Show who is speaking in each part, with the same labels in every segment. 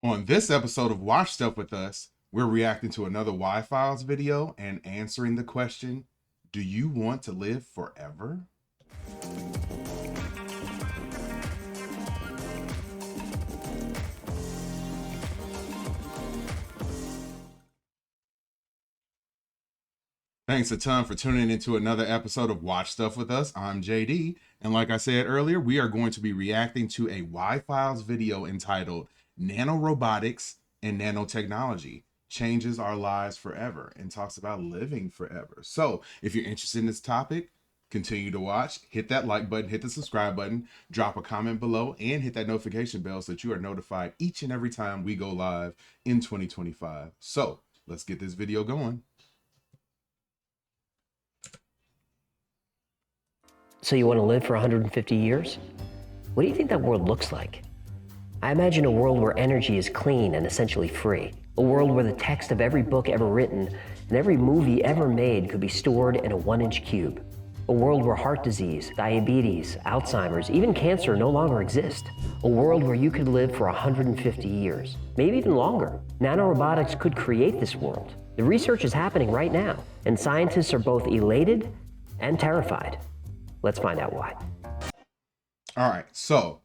Speaker 1: On this episode of Watch Stuff with Us, we're reacting to another Y-Files video and answering the question, do you want to live forever? Thanks a ton for tuning into another episode of Watch Stuff with Us. I'm JD, and like I said earlier, we are going to be reacting to a Y-Files video entitled Nanorobotics and Nanotechnology Changes Our Lives Forever and talks about living forever. So if you're interested in this topic, continue to watch, hit that like button, hit the subscribe button, drop a comment below, and hit that notification bell so that you are notified each and every time we go live in 2025. So let's get this video going.
Speaker 2: So you want to live for 150 years? What do you think that world looks like? I imagine a world where energy is clean and essentially free. A world where the text of every book ever written and every movie ever made could be stored in a 1-inch cube. A world where heart disease, diabetes, Alzheimer's, even cancer no longer exist. A world where you could live for 150 years, maybe even longer. Nanorobotics could create this world. The research is happening right now, and scientists are both elated and terrified. Let's find out why.
Speaker 1: All right, so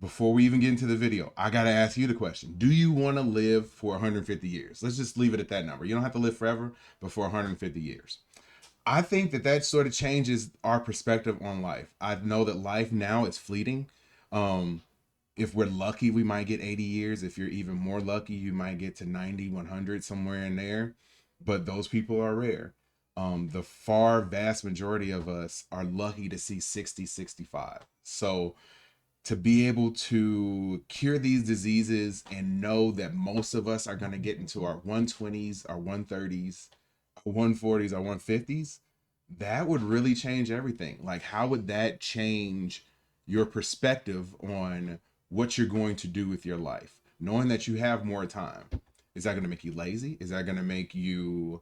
Speaker 1: before we even get into the video, I got to ask you the question. Do you want to live for 150 years? Let's just leave it at that number. You don't have to live forever, but for 150 years. I think that sort of changes our perspective on life. I know that life now is fleeting. If we're lucky, we might get 80 years. If you're even more lucky, you might get to 90, 100, somewhere in there. But those people are rare. The vast majority of us are lucky to see 60, 65. So to be able to cure these diseases and know that most of us are going to get into our 120s, our 130s, our 140s, our 150s, that would really change everything. Like, how would that change your perspective on what you're going to do with your life? Knowing that you have more time, is that going to make you lazy? Is that going to make you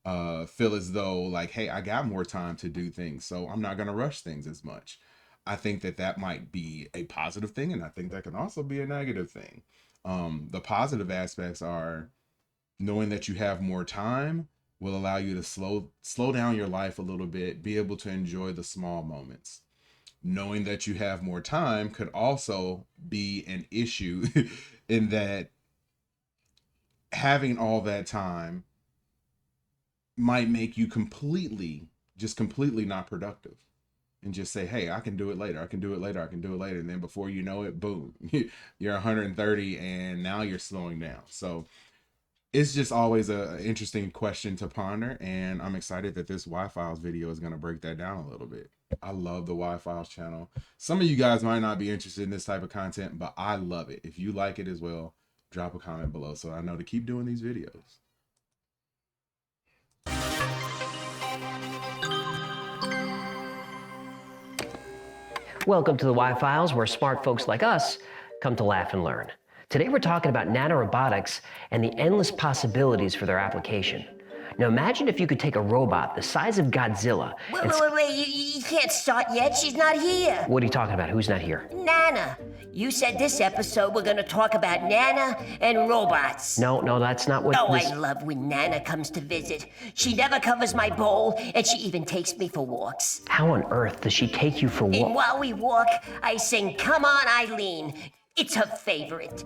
Speaker 1: feel as though like, hey, I got more time to do things, so I'm not going to rush things as much? I think that might be a positive thing, and I think that can also be a negative thing. The positive aspects are knowing that you have more time will allow you to slow down your life a little bit, be able to enjoy the small moments. Knowing that you have more time could also be an issue in that having all that time might make you completely not productive and just say, hey, I can do it later. I can do it later. I can do it later. And then before you know it, boom, you're 130 and now you're slowing down. So it's just always an interesting question to ponder. And I'm excited that this Y-Files video is going to break that down a little bit. I love the Y-Files channel. Some of you guys might not be interested in this type of content, but I love it. If you like it as well, drop a comment below so I know to keep doing these videos.
Speaker 2: Welcome to the Y-Files, where smart folks like us come to laugh and learn. Today we're talking about nanorobotics and the endless possibilities for their application. Now imagine if you could take a robot the size of Godzilla and...
Speaker 3: Wait, you can't start yet. She's not here.
Speaker 2: What are you talking about? Who's not here?
Speaker 3: Nana. You said this episode we're gonna talk about Nana and robots.
Speaker 2: No, that's not what
Speaker 3: I love when Nana comes to visit. She never covers my bowl, and she even takes me for walks.
Speaker 2: How on earth does she take you for walks?
Speaker 3: And while we walk, I sing Come On Eileen. It's her favorite.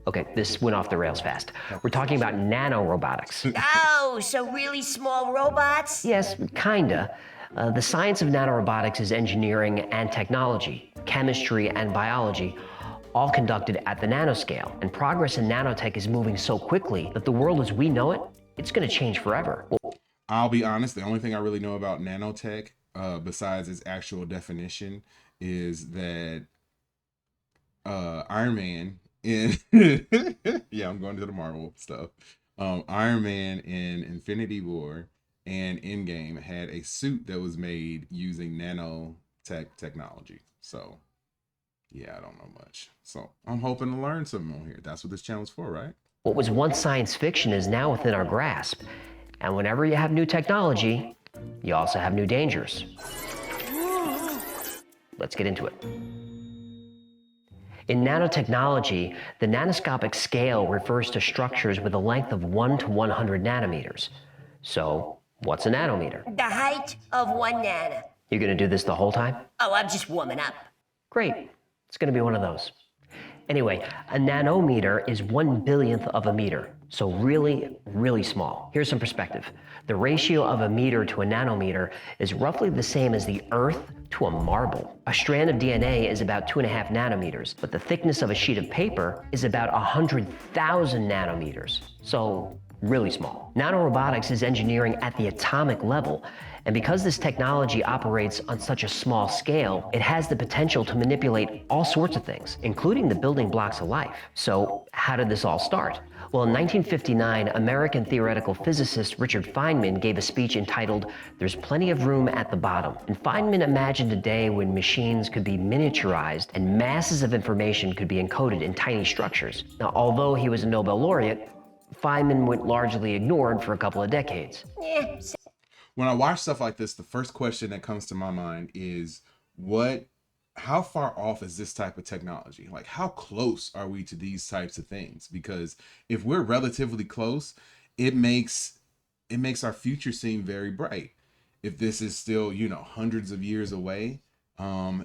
Speaker 2: Okay, this went off the rails fast. We're talking about nanorobotics.
Speaker 3: Oh, so really small robots?
Speaker 2: Yes, kinda. The science of nanorobotics is engineering and technology, chemistry and biology, all conducted at the nanoscale. And progress in nanotech is moving so quickly that the world as we know it, it's gonna change forever.
Speaker 1: I'll be honest, the only thing I really know about nanotech, besides its actual definition, is that Iron Man in yeah, I'm going to the Marvel stuff. Iron Man in Infinity War and Endgame had a suit that was made using nanotech technology. So yeah, I don't know much. So I'm hoping to learn something on here. That's what this channel's for, right?
Speaker 2: What was once science fiction is now within our grasp. And whenever you have new technology, you also have new dangers. Let's get into it. In nanotechnology, the nanoscopic scale refers to structures with a length of 1 to 100 nanometers. So, what's a nanometer?
Speaker 3: The height of 1 nano.
Speaker 2: You're gonna do this the whole time?
Speaker 3: Oh, I'm just warming up.
Speaker 2: Great. It's gonna be one of those. Anyway, a nanometer is 1/1000th of a meter, so really, really small. Here's some perspective. The ratio of a meter to a nanometer is roughly the same as the Earth to a marble. A strand of DNA is about 2.5 nanometers, but the thickness of a sheet of paper is about 100,000 nanometers, so really small. Nanorobotics is engineering at the atomic level, and because this technology operates on such a small scale, it has the potential to manipulate all sorts of things, including the building blocks of life. So, how did this all start? Well, in 1959, American theoretical physicist Richard Feynman gave a speech entitled, "There's Plenty of Room at the Bottom." And Feynman imagined a day when machines could be miniaturized and masses of information could be encoded in tiny structures. Now, although he was a Nobel laureate, Feynman went largely ignored for a couple of decades.
Speaker 3: Yeah,
Speaker 1: When I watch stuff like this, the first question that comes to my mind is how far off is this type of technology? Like, how close are we to these types of things? Because if we're relatively close, it makes our future seem very bright. If this is still, hundreds of years away,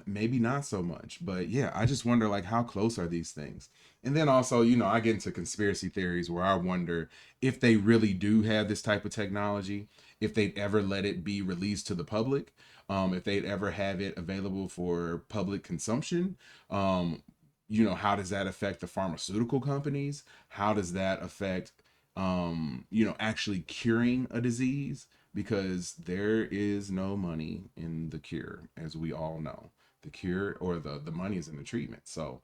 Speaker 1: maybe not so much. But yeah, I just wonder, like, how close are these things? And then also, I get into conspiracy theories where I wonder if they really do have this type of technology, if they'd ever let it be released to the public, if they'd ever have it available for public consumption. How does that affect the pharmaceutical companies? How does that affect, actually curing a disease? Because there is no money in the cure, as we all know. The cure, or the money, is in the treatment. So,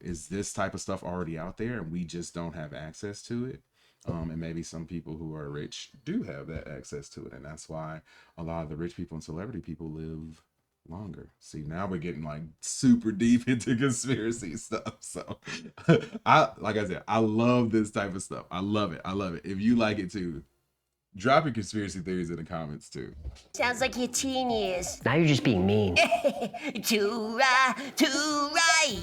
Speaker 1: is this type of stuff already out there and we just don't have access to it? And maybe some people who are rich do have that access to it, and that's why a lot of the rich people and celebrity people live longer. See, now we're getting like super deep into conspiracy stuff. So like I said, I love this type of stuff. I love it. If you like it too, drop your conspiracy theories in the comments too.
Speaker 3: sounds like your teen years.
Speaker 2: Now you're just being mean.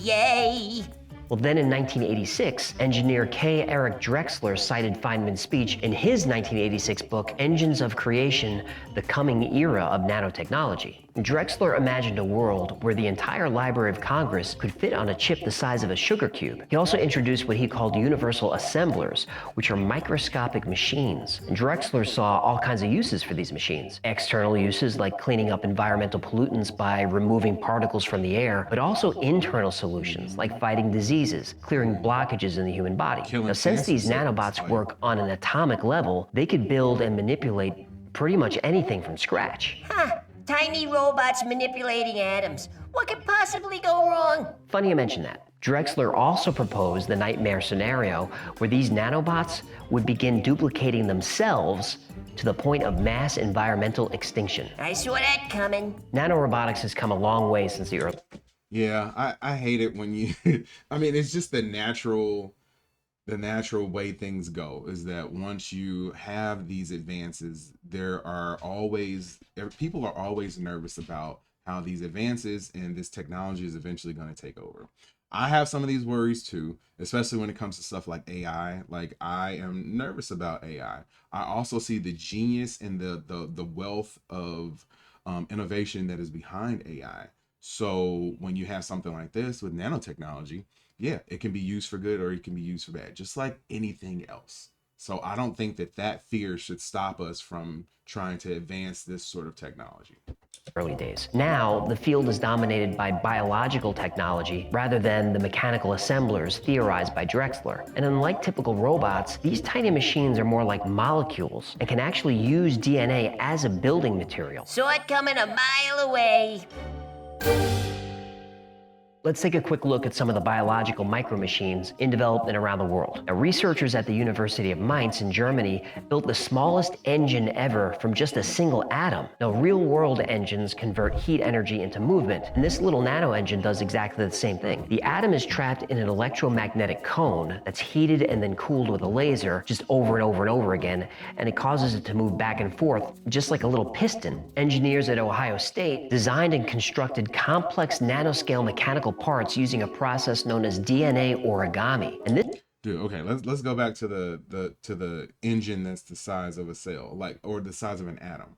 Speaker 3: Yay!
Speaker 2: Well, then in 1986, engineer K. Eric Drexler cited Feynman's speech in his 1986 book, Engines of Creation, The Coming Era of Nanotechnology. Drexler imagined a world where the entire Library of Congress could fit on a chip the size of a sugar cube. He also introduced what he called universal assemblers, which are microscopic machines. And Drexler saw all kinds of uses for these machines. External uses like cleaning up environmental pollutants by removing particles from the air, but also internal solutions like fighting diseases, clearing blockages in the human body. Now, since these nanobots work on an atomic level, they could build and manipulate pretty much anything from scratch.
Speaker 3: Huh. Tiny robots manipulating atoms. What could possibly go wrong?
Speaker 2: Funny you mention that. Drexler also proposed the nightmare scenario where these nanobots would begin duplicating themselves to the point of mass environmental extinction.
Speaker 3: I saw that coming.
Speaker 2: Nanorobotics has come a long way since the early...
Speaker 1: Yeah, I hate it when you I mean, it's just the natural way things go, is that once you have these advances, people are always nervous about how these advances and this technology is eventually going to take over. I have some of these worries too, especially when it comes to stuff like AI. Like, I am nervous about AI. I also see the genius and the wealth of innovation that is behind AI. So when you have something like this with nanotechnology, yeah, it can be used for good or it can be used for bad, just like anything else. So I don't think that fear should stop us from trying to advance this sort of technology.
Speaker 2: Early days. Now, the field is dominated by biological technology rather than the mechanical assemblers theorized by Drexler. And unlike typical robots, these tiny machines are more like molecules and can actually use DNA as a building material.
Speaker 3: Saw it coming a mile away.
Speaker 2: Let's take a quick look at some of the biological micromachines in development around the world. Now, researchers at the University of Mainz in Germany built the smallest engine ever from just a single atom. Now, real-world engines convert heat energy into movement, and this little nano engine does exactly the same thing. The atom is trapped in an electromagnetic cone that's heated and then cooled with a laser just over and over and over again, and it causes it to move back and forth just like a little piston. Engineers at Ohio State designed and constructed complex nanoscale mechanical identical parts using a process known as DNA origami. And this
Speaker 1: Dude, okay, let's go back to the engine that's the size of a cell, like, or the size of an atom.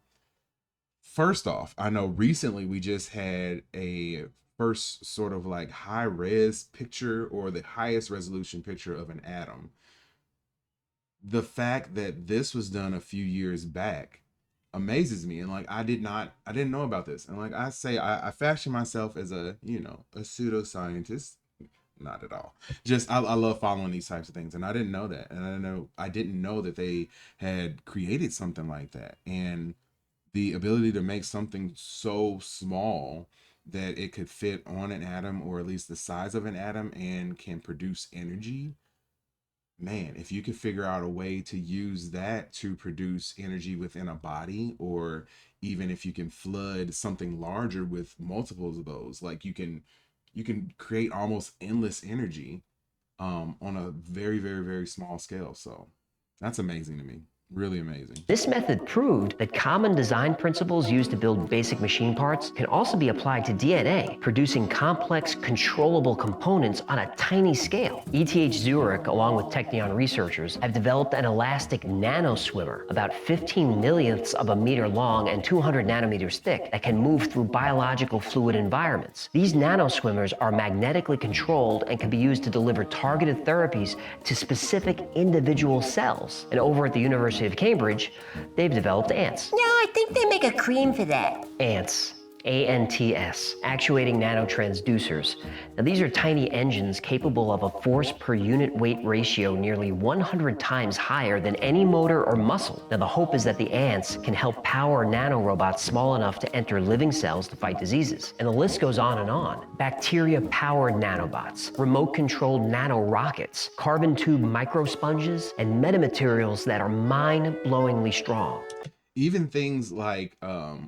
Speaker 1: First off, I know recently we just had a first sort of like high res picture, or the highest resolution picture of an atom. The fact that this was done a few years back amazes me. And like, I didn't know about this. And like I say, I fashion myself as a, a pseudoscientist. Not at all. Just I love following these types of things, and I didn't know that. And I didn't know that they had created something like that. And the ability to make something so small that it could fit on an atom, or at least the size of an atom, and can produce energy. Man, if you could figure out a way to use that to produce energy within a body, or even if you can flood something larger with multiples of those, like you can create almost endless energy on a very, very, very small scale. So that's amazing to me. Really amazing.
Speaker 2: This method proved that common design principles used to build basic machine parts can also be applied to DNA, producing complex, controllable components on a tiny scale. ETH Zurich, along with Technion researchers, have developed an elastic nanoswimmer, about 15 millionths of a meter long and 200 nanometers thick, that can move through biological fluid environments. These nanoswimmers are magnetically controlled and can be used to deliver targeted therapies to specific individual cells. And over at the University of Cambridge, they've developed ants.
Speaker 3: No, I think they make a cream for that.
Speaker 2: Ants. ANTS, actuating nanotransducers. Now, these are tiny engines capable of a force per unit weight ratio nearly 100 times higher than any motor or muscle. Now, the hope is that the ants can help power nanorobots small enough to enter living cells to fight diseases. And the list goes on and on. Bacteria-powered nanobots, remote-controlled nanorockets, carbon tube microsponges, and metamaterials that are mind-blowingly strong.
Speaker 1: Even things like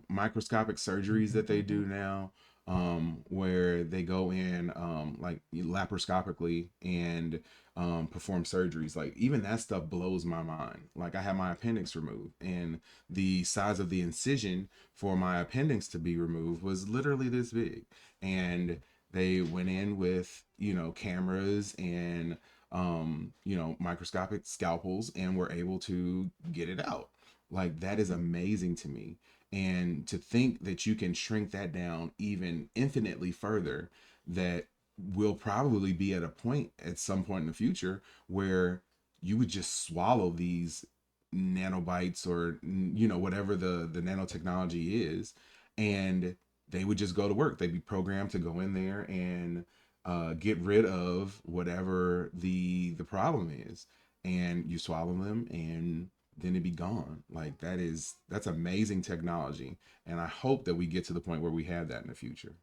Speaker 1: microscopic surgeries that they do now, where they go in like laparoscopically and perform surgeries. Like, even that stuff blows my mind. Like, I had my appendix removed, and the size of the incision for my appendix to be removed was literally this big. And they went in with, cameras and microscopic scalpels, and were able to get it out. Like, that is amazing to me. And to think that you can shrink that down even infinitely further, that will probably be at a point at some point in the future where you would just swallow these nanobites, or whatever the nanotechnology is, and they would just go to work. They'd be programmed to go in there and get rid of whatever the problem is, and you swallow them, and then it'd be gone. Like, that's amazing technology, and I hope that we get to the point where we have that in the future.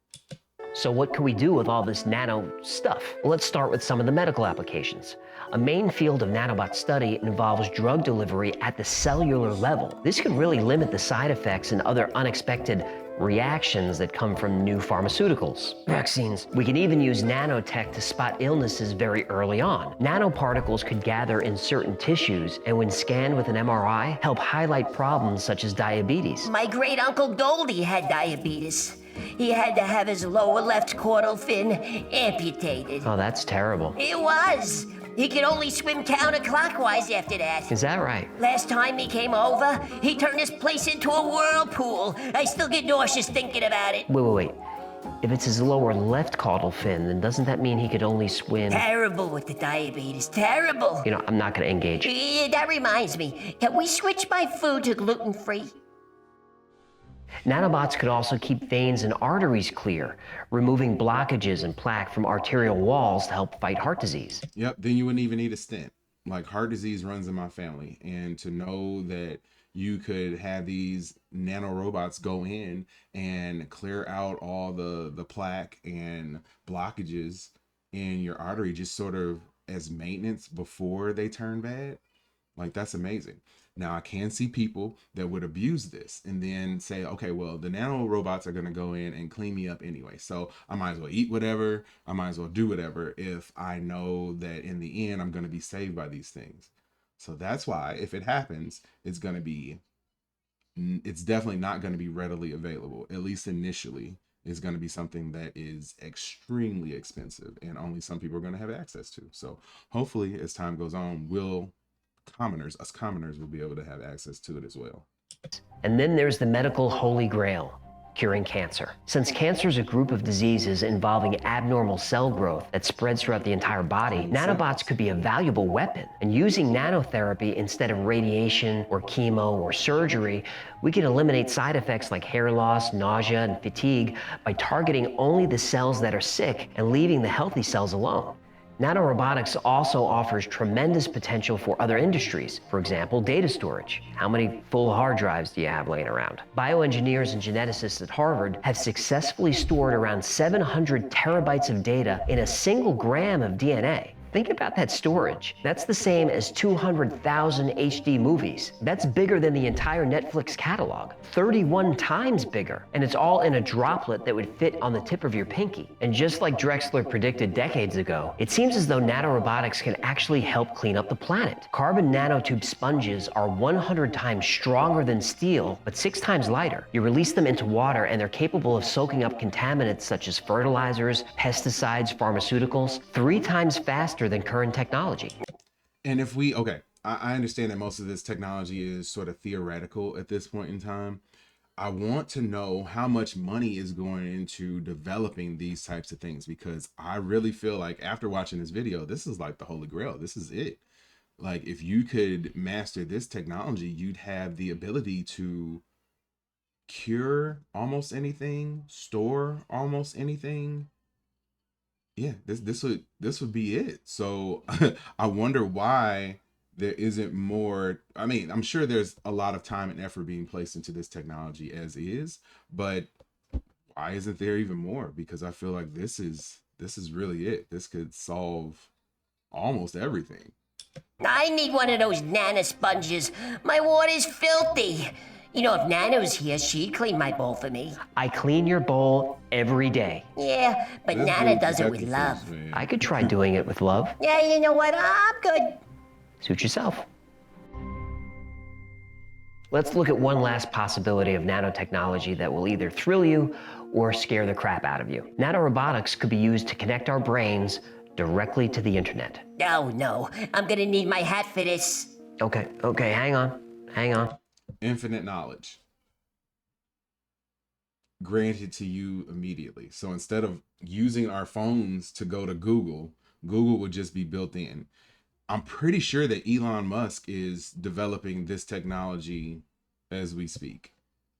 Speaker 2: So what can we do with all this nano stuff? Well, let's start with some of the medical applications. A main field of nanobot study involves drug delivery at the cellular level. This could really limit the side effects and other unexpected reactions that come from new pharmaceuticals, vaccines. We can even use nanotech to spot illnesses very early on. Nanoparticles could gather in certain tissues, and when scanned with an MRI, help highlight problems such as diabetes.
Speaker 3: My great uncle Goldie had diabetes. He had to have his lower left caudal fin amputated.
Speaker 2: Oh, that's terrible.
Speaker 3: It was. He could only swim counterclockwise after that.
Speaker 2: Is that right?
Speaker 3: Last time he came over, he turned this place into a whirlpool. I still get nauseous thinking about it.
Speaker 2: Wait. If it's his lower left caudal fin, then doesn't that mean he could only swim?
Speaker 3: Terrible with the diabetes, terrible.
Speaker 2: I'm not gonna engage.
Speaker 3: That reminds me, can we switch my food to gluten-free?
Speaker 2: Nanobots could also keep veins and arteries clear, removing blockages and plaque from arterial walls to help fight heart disease.
Speaker 1: Yep, then you wouldn't even need a stent. Like, heart disease runs in my family, and to know that you could have these nanorobots go in and clear out all the plaque and blockages in your artery, just sort of as maintenance before they turn bad, like, that's amazing. Now, I can see people that would abuse this and then say, okay, well, the nanorobots are going to go in and clean me up anyway, so I might as well eat whatever, I might as well do whatever, if I know that in the end I'm going to be saved by these things. So that's why, if it happens, it's definitely not going to be readily available, at least initially. is going to be something that is extremely expensive and only some people are going to have access to. So hopefully as time goes on, us commoners will be able to have access to it as well.
Speaker 2: And then there's the medical holy grail, curing cancer. Since cancer is a group of diseases involving abnormal cell growth that spreads throughout the entire body, nanobots could be a valuable weapon. And using nanotherapy instead of radiation or chemo or surgery, we can eliminate side effects like hair loss, nausea, and fatigue by targeting only the cells that are sick and leaving the healthy cells alone. Nanorobotics also offers tremendous potential for other industries. For example, data storage. How many full hard drives do you have laying around? Bioengineers and geneticists at Harvard have successfully stored around 700 terabytes of data in a single gram of DNA. Think about that storage. That's the same as 200,000 HD movies. That's bigger than the entire Netflix catalog, 31 times bigger. And it's all in a droplet that would fit on the tip of your pinky. And just like Drexler predicted decades ago, it seems as though nanorobotics can actually help clean up the planet. Carbon nanotube sponges are 100 times stronger than steel, but 6 times lighter. You release them into water and they're capable of soaking up contaminants such as fertilizers, pesticides, pharmaceuticals, 3 times faster than current technology.
Speaker 1: And if we, okay, I understand that most of this technology is sort of theoretical at this point in time. I want to know how much money is going into developing these types of things, because I really feel like after watching this video, this is like the holy grail. This is it. Like if you could master this technology, you'd have the ability to cure almost anything, store almost anything. Yeah, this would be it. So I wonder why there isn't more. I mean, I'm sure there's a lot of time and effort being placed into this technology as is, but why isn't there even more? Because I feel like this is really it. This could solve almost everything.
Speaker 3: I need one of those Nana sponges. My water's filthy. You know, if Nano's here, she'd clean my bowl for me.
Speaker 2: I clean your bowl every day.
Speaker 3: Yeah, but
Speaker 1: This
Speaker 3: Nana
Speaker 1: dude
Speaker 3: does it
Speaker 1: got
Speaker 3: with
Speaker 1: the
Speaker 3: love.
Speaker 1: sense, man.
Speaker 2: I could try doing it with love.
Speaker 3: Yeah, you know what? I'm good.
Speaker 2: Suit yourself. Let's look at one last possibility of nanotechnology that will either thrill you or scare the crap out of you. Nanorobotics could be used to connect our brains directly to the internet.
Speaker 3: Oh, no. I'm gonna need my hat for this.
Speaker 2: Okay, hang on.
Speaker 1: Infinite knowledge granted to you immediately. So instead of using our phones to go to Google, Google would just be built in. I'm pretty sure that Elon Musk is developing this technology as we speak.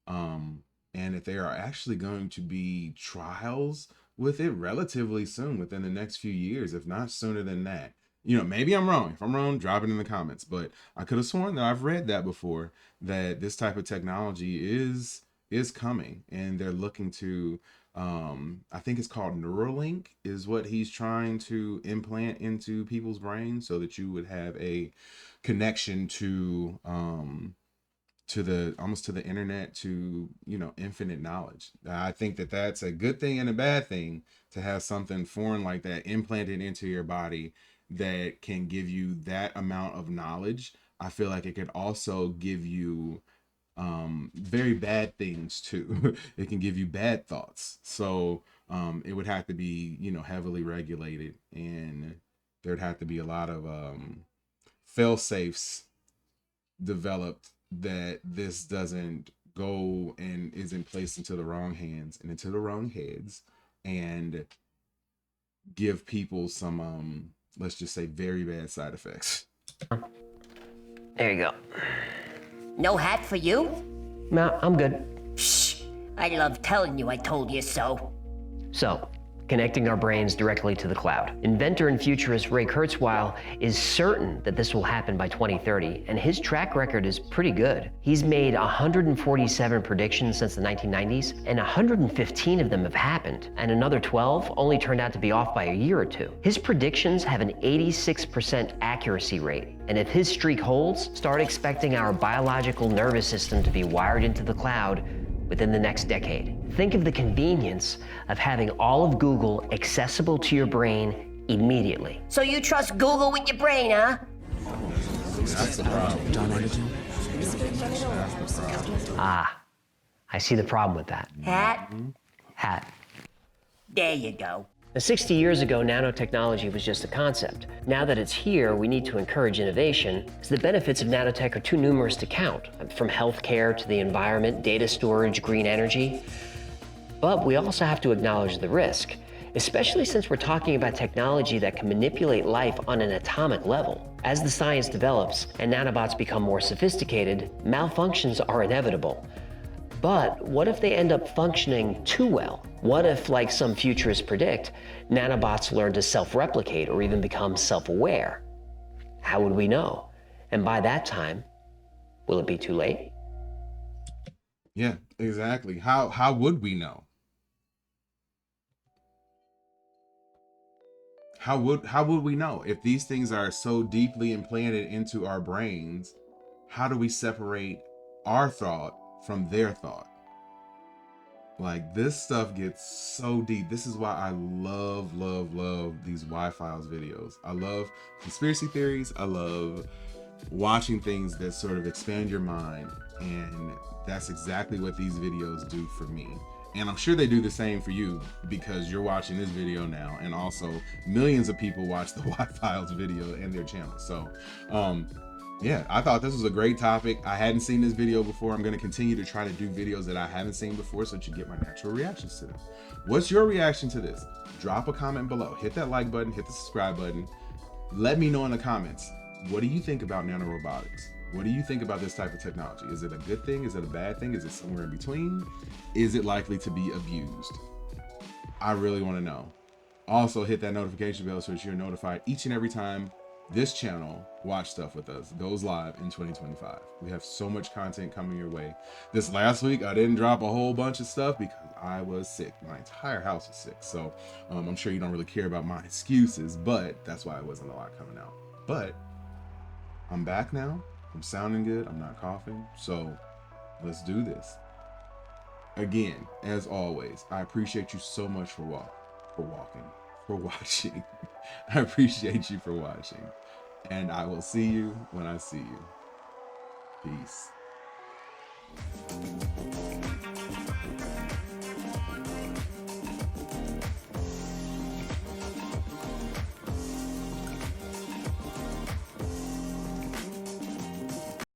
Speaker 1: And that there are actually going to be trials with it relatively soon, within the next few years, if not sooner than that. You know, maybe I'm wrong. If I'm wrong, drop it in the comments. But I could have sworn that I've read that before, that this type of technology is coming, and they're looking to, I think it's called Neuralink, is what he's trying to implant into people's brains, so that you would have a connection to the almost to the internet, to, you know, infinite knowledge. I think that that's a good thing and a bad thing, to have something foreign like that implanted into your body that can give you that amount of knowledge. I feel like it could also give you very bad things too. It can give you bad thoughts. So it would have to be, you know, heavily regulated, and there'd have to be a lot of fail safes developed, that this doesn't go and isn't placed into the wrong hands and into the wrong heads, and give people some let's just say very bad side effects.
Speaker 2: There you go.
Speaker 3: No hat for you?
Speaker 2: No, I'm good.
Speaker 3: Shh. I love telling you I told you so.
Speaker 2: So, connecting our brains directly to the cloud. Inventor and futurist Ray Kurzweil is certain that this will happen by 2030, and his track record is pretty good. He's made 147 predictions since the 1990s, and 115 of them have happened, and another 12 only turned out to be off by a year or two. His predictions have an 86% accuracy rate, and if his streak holds, start expecting our biological nervous system to be wired into the cloud within the next decade. Think of the convenience of having all of Google accessible to your brain immediately.
Speaker 3: So you trust Google with your brain, huh?
Speaker 1: That's the problem.
Speaker 2: Ah, I see the problem with that.
Speaker 3: Hat?
Speaker 2: Hat.
Speaker 3: There you go.
Speaker 2: Now, 60 years ago, nanotechnology was just a concept. Now that it's here, we need to encourage innovation, as the benefits of nanotech are too numerous to count, from healthcare to the environment, data storage, green energy. But we also have to acknowledge the risk, especially since we're talking about technology that can manipulate life on an atomic level. As the science develops and nanobots become more sophisticated, malfunctions are inevitable. But what if they end up functioning too well? What if, like some futurists predict, nanobots learn to self-replicate or even become self-aware? How would we know? And by that time, will it be too late?
Speaker 1: Yeah, exactly. How would we know? How would we know if these things are so deeply implanted into our brains? How do we separate our thought from their thought? Like, this stuff gets so deep. This is why I love these Y-Files videos. I love conspiracy theories. I love watching things that sort of expand your mind, and that's exactly what these videos do for me. And I'm sure they do the same for you, because you're watching this video now, and also millions of people watch the Y-Files video and their channel. So yeah, I thought this was a great topic. I hadn't seen this video before. I'm going to continue to try to do videos that I haven't seen before, so that you get my natural reactions to them. What's your reaction to this? Drop a comment below. Hit that like button, hit the subscribe button. Let me know in the comments, what do you think about nanorobotics? What do you think about this type of technology? Is it a good thing? Is it a bad thing? Is it somewhere in between? Is it likely to be abused? I really want to know. Also, hit that notification bell so that you're notified each and every time this channel, Watch Stuff With Us, goes live in 2025. We have so much content coming your way. This last week, I didn't drop a whole bunch of stuff because I was sick. My entire house was sick. So I'm sure you don't really care about my excuses, but that's why it wasn't a lot coming out. But I'm back now. I'm sounding good. I'm not coughing. So let's do this. Again, as always, I appreciate you so much for watching. I appreciate you for watching. And I will see you when I see you. Peace.